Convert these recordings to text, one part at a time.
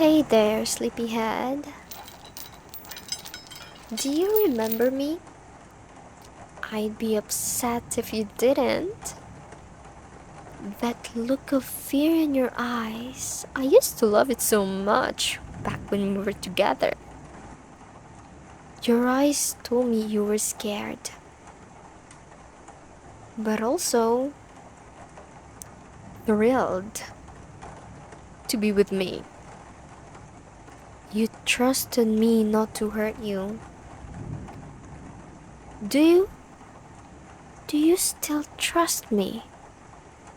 Hey there, sleepyhead. Do you remember me? I'd be upset if you didn't. That look of fear in your eyes, I used to love it so much back when we were together. Your eyes told me you were scared, but also thrilled to be with me. You trusted me not to hurt you. Do you? Do you still trust me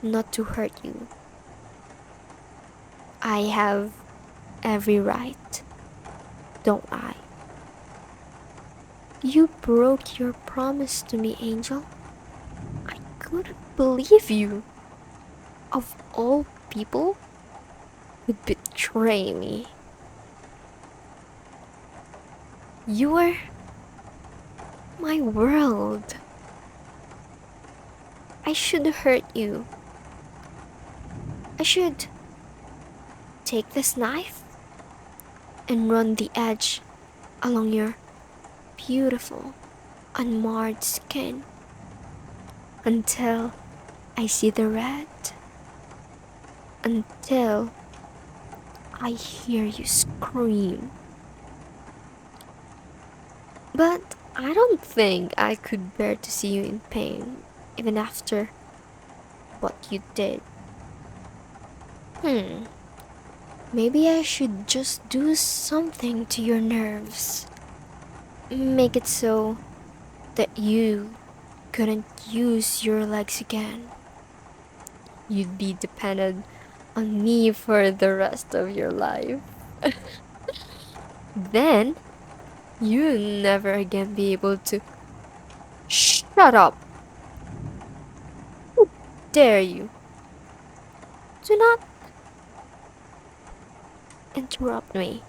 not to hurt you? I have every right, don't I? You broke your promise to me, Angel. I couldn't believe you. Of all people, would betray me. You were my world. I should hurt you. I should take this knife and run the edge along your beautiful, unmarred skin until I see the red, until I hear you scream. But I don't think I could bear to see you in pain, even after what you did. Maybe I should just do something to your nerves. Make it so that you couldn't use your legs again. You'd be dependent on me for the rest of your life. Then, you'll never again be able to... Shut up! How dare you? Do not interrupt me.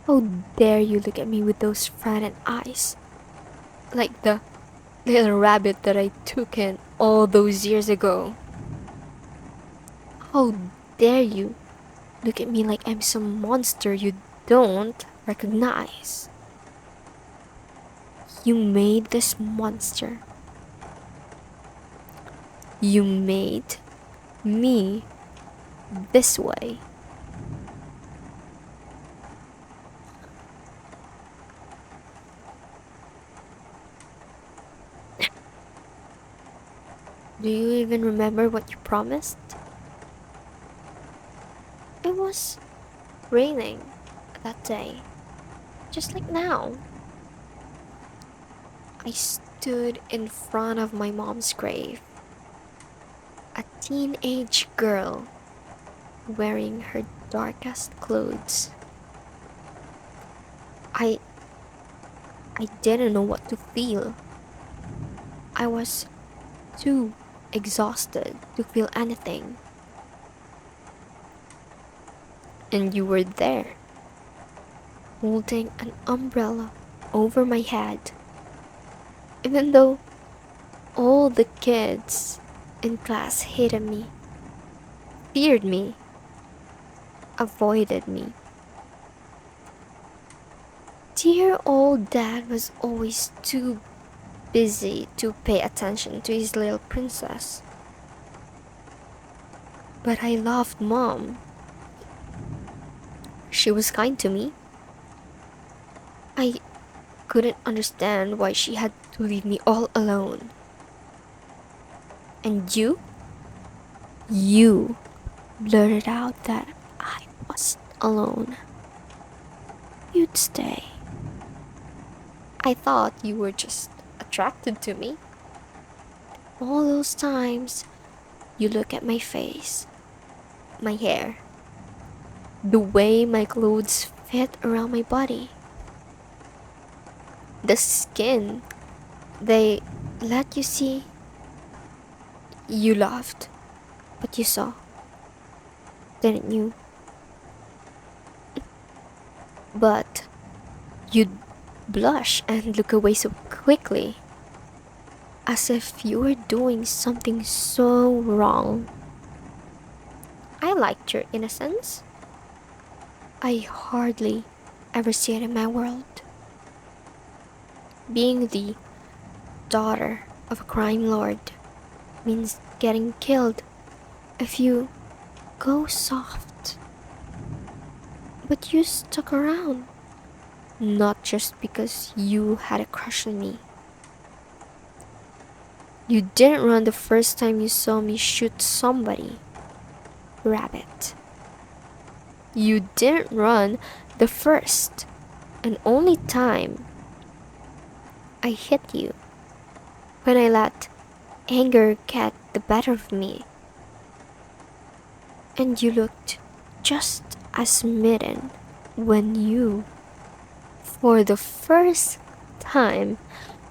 How dare you look at me with those frightened eyes, like the little rabbit that I took in all those years ago. How dare you look at me like I'm some monster you don't recognize. You made this monster. You made me this way. Do you even remember what you promised? It was raining that day, just like now. I stood in front of my mom's grave, a teenage girl wearing her darkest clothes. I didn't know what to feel. I was too exhausted to feel anything. And you were there, holding an umbrella over my head, even though all the kids in class hated me, feared me, avoided me. Dear old dad was always too busy to pay attention to his little princess. But I loved Mom. She was kind to me. I couldn't understand why she had to leave me all alone. And you blurted out that I wasn't alone. You'd stay. I thought you were just attracted to me. All those times you look at my face, my hair, the way my clothes fit around my body, the skin they let you see. You laughed, but you saw, didn't you? But you'd blush and look away so quickly, as if you were doing something so wrong. I liked your innocence. I hardly ever see it in my world. Being the daughter of a crime lord means getting killed if you go soft. But you stuck around, not just because you had a crush on me. You didn't run the first time you saw me shoot somebody, Rabbit. You didn't run the first and only time I hit you, when I let anger get the better of me. And you looked just as smitten when you, for the first time,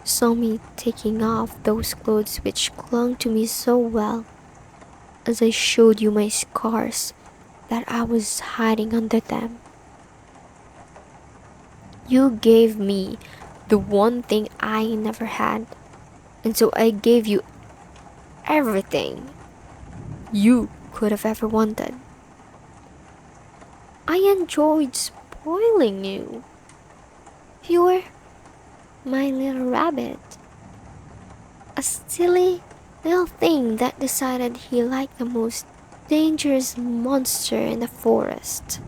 saw me taking off those clothes which clung to me so well, as I showed you my scars that I was hiding under them. You gave me the one thing I never had, and so I gave you everything you could have ever wanted. I enjoyed spoiling you. You were my little rabbit, a silly little thing that decided he liked the most dangerous monster in the forest.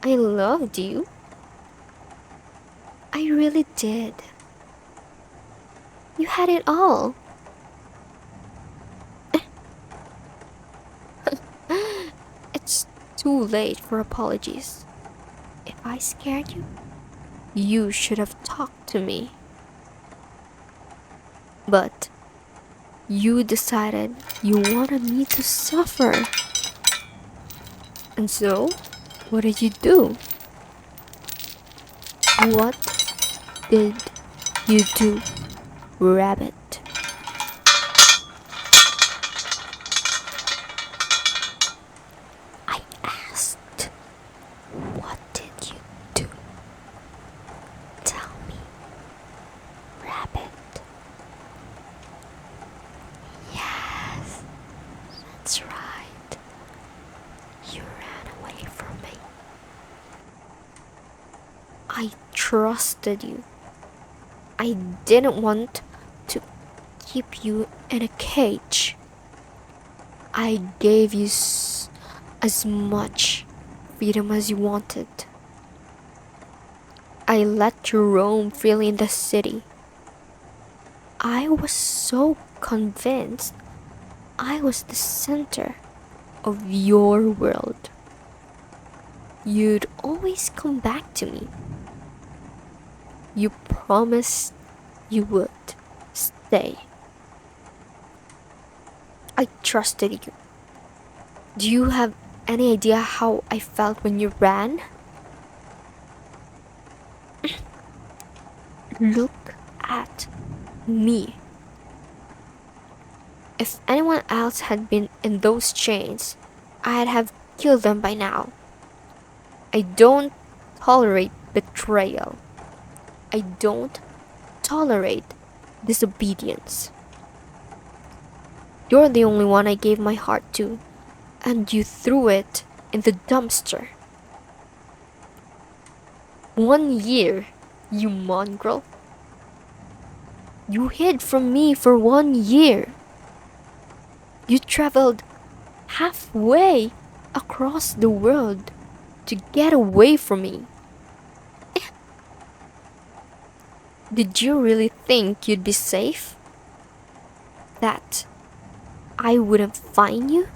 I loved you. I really did. You had it all. It's too late for apologies. If I scared you, you should have talked to me. But you decided you wanted me to suffer. And so, what did you do? What did you do, Rabbit? I asked, what did you do? Tell me, Rabbit. Yes, that's right. You ran away from me. I trusted you. I didn't want to keep you in a cage. I gave you as much freedom as you wanted. I let you roam freely in the city. I was so convinced I was the center of your world. You'd always come back to me. You promised you would stay. I trusted you. Do you have any idea how I felt when you ran? Look at me. If anyone else had been in those chains, I'd have killed them by now. I don't tolerate betrayal. I don't tolerate disobedience. You're the only one I gave my heart to, and you threw it in the dumpster. 1 year, you mongrel. You hid from me for 1 year. You traveled halfway across the world to get away from me. Did you really think you'd be safe? That I wouldn't find you?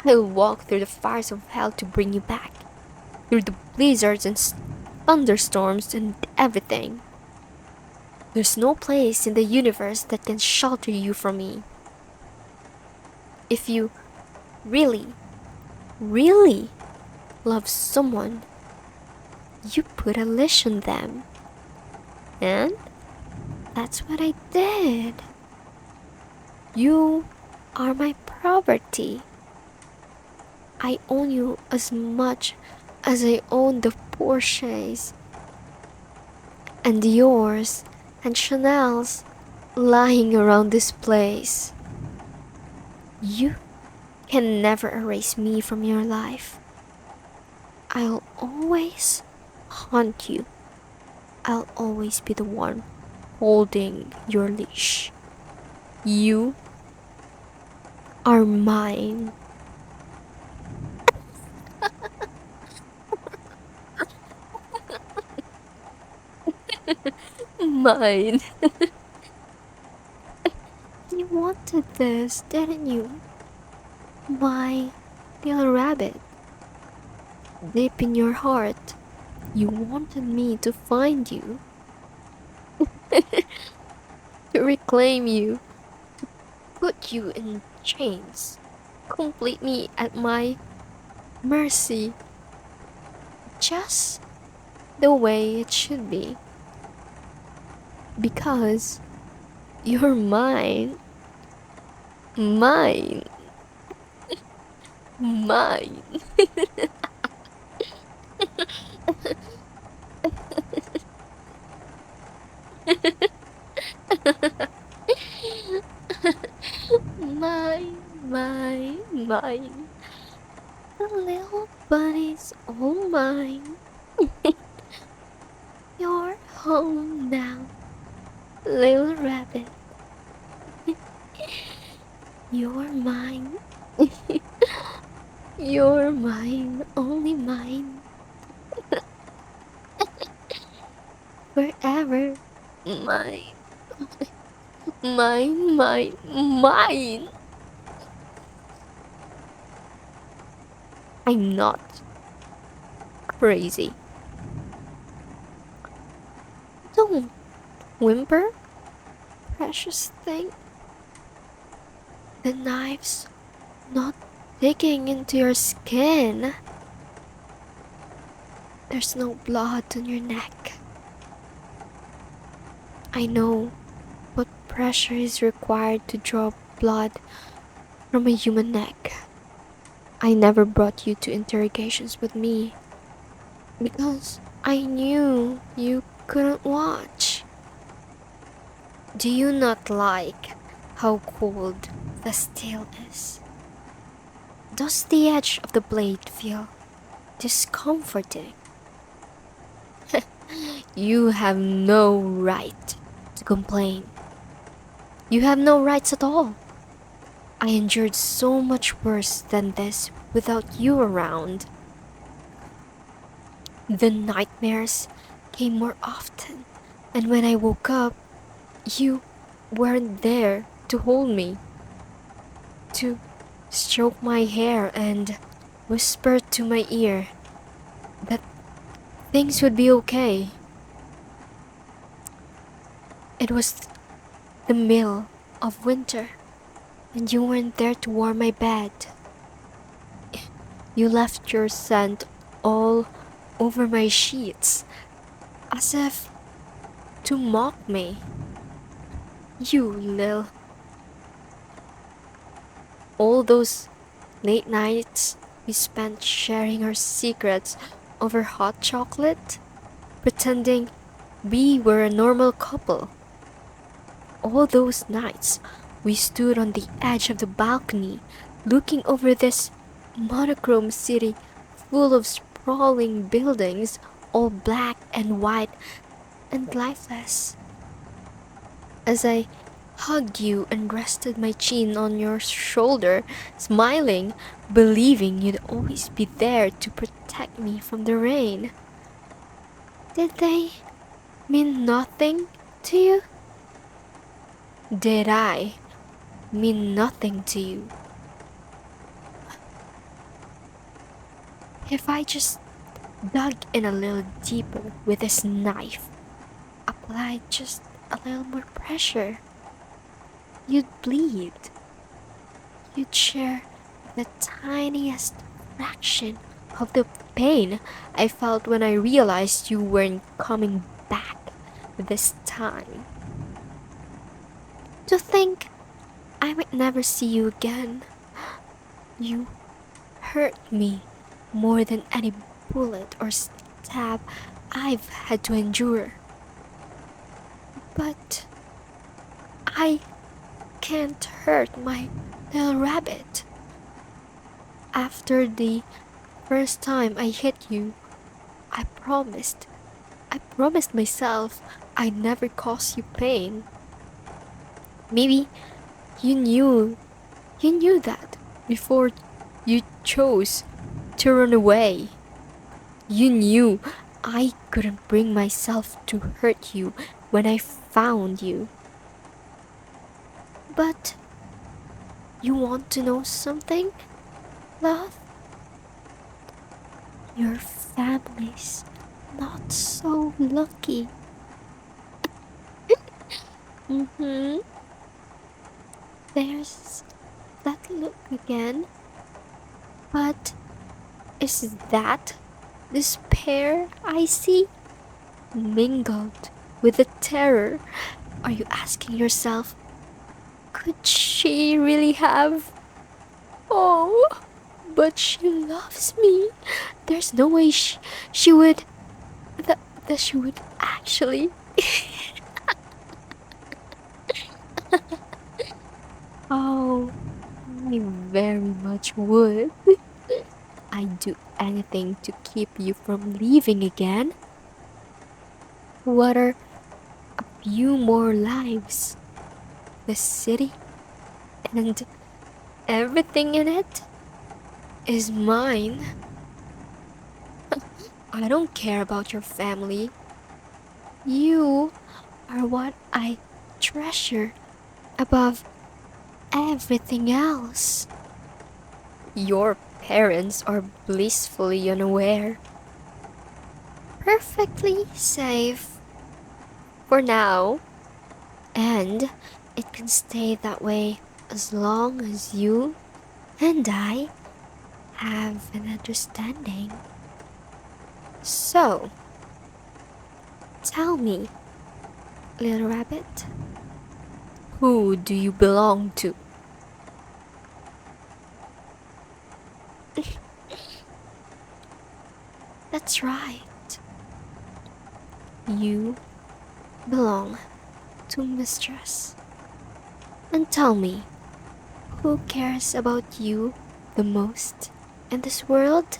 I'll walk through the fires of hell to bring you back, through the blizzards and thunderstorms and everything. There's no place in the universe that can shelter you from me. If you really, really love someone, you put a leash on them. And that's what I did. You are my property. I own you as much as I own the Porsches and Dior's and Chanel's lying around this place. You can never erase me from your life. I'll always haunt you. I'll always be the one holding your leash. You are mine. Mine. You wanted this, didn't you? My little rabbit. Deep in your heart, you wanted me to find you, to reclaim you, put you in chains, complete me at my mercy, just the way it should be. Because you're mine, mine, mine. Mine, mine, mine. The little bunny's all mine. You're home now, little rabbit. You're mine. You're mine, only mine. Forever. Mine. Mine, mine, mine. I'm not crazy. Don't whimper, precious thing. The knife's not digging into your skin. There's no blood on your neck. I know what pressure is required to draw blood from a human neck. I never brought you to interrogations with me because I knew you couldn't watch. Do you not like how cold the steel is? Does the edge of the blade feel discomforting? You have no right to complain. You have no rights at all. I endured so much worse than this without you around. The nightmares came more often, and when I woke up, you weren't there to hold me, to stroke my hair and whisper to my ear that things would be okay. It was the middle of winter, and you weren't there to warm my bed. You left your scent all over my sheets, as if to mock me. You Lil. All those late nights we spent sharing our secrets over hot chocolate, pretending we were a normal couple. All those nights we stood on the edge of the balcony, looking over this monochrome city full of sprawling buildings, all black and white and lifeless. As I hugged you and rested my chin on your shoulder, smiling, believing you'd always be there to protect me from the rain. Did they mean nothing to you? Did I mean nothing to you? If I just dug in a little deeper with this knife, applied just a little more pressure, you'd bleed. You'd share the tiniest fraction of the pain I felt when I realized you weren't coming back this time. To think I might never see you again. You hurt me more than any bullet or stab I've had to endure. But I can't hurt my Little rabbit, after the first time I hit you, I promised. I promised myself I'd never cause you pain. Maybe you knew that before you chose to run away. You knew I couldn't bring myself to hurt you when I found you. But you want to know something, love? Your family's not so lucky. Mm-hmm. There's that look again. But is that despair I see? Mingled with the terror? Are you asking yourself, could she really have? Oh, but she loves me. There's no way she would, that she would actually. Oh, I very much would. I'd do anything to keep you from leaving again. What are a few more lives? The city and everything in it is mine. I don't care about your family. You are what I treasure above everything else. Your parents are blissfully unaware. Perfectly safe for now. And it can stay that way as long as you and I have an understanding. So, tell me, little rabbit, who do you belong to? That's right. You belong to Mistress. And tell me, who cares about you the most in this world?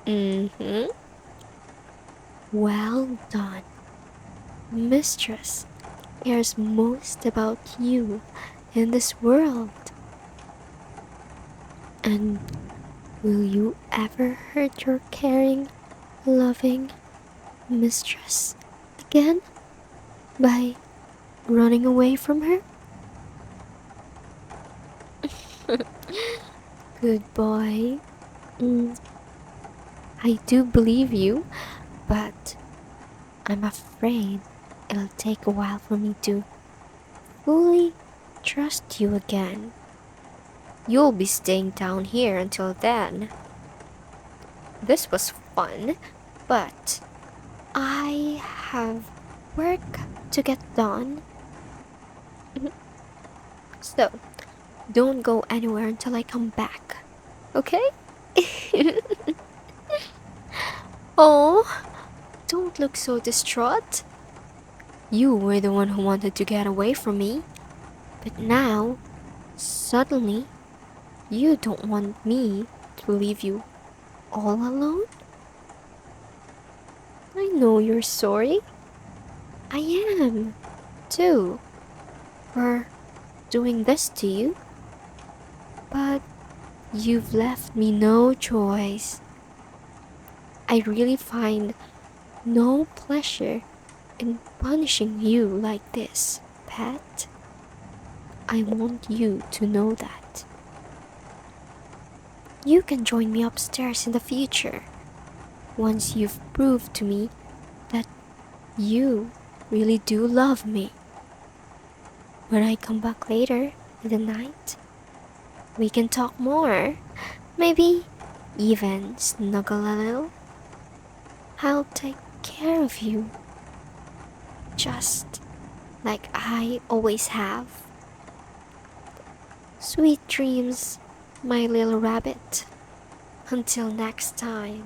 Mm-hmm. Well done. Mistress cares most about you in this world. And will you ever hurt your caring, loving mistress again by running away from her? Good boy. I do believe you, but I'm afraid it'll take a while for me to fully trust you again. You'll be staying down here until then. This was fun, but I have work to get done. So, don't go anywhere until I come back, okay? Oh, don't look so distraught. You were the one who wanted to get away from me, but now, suddenly, you don't want me to leave you all alone? I know you're sorry. I am, too, for doing this to you. But you've left me no choice. I really find no pleasure in punishing you like this, pet. I want you to know that. You can join me upstairs in the future, once you've proved to me that you really do love me. When I come back later in the night, we can talk more, maybe even snuggle a little. I'll take care of you, just like I always have. Sweet dreams, my little rabbit. Until next time.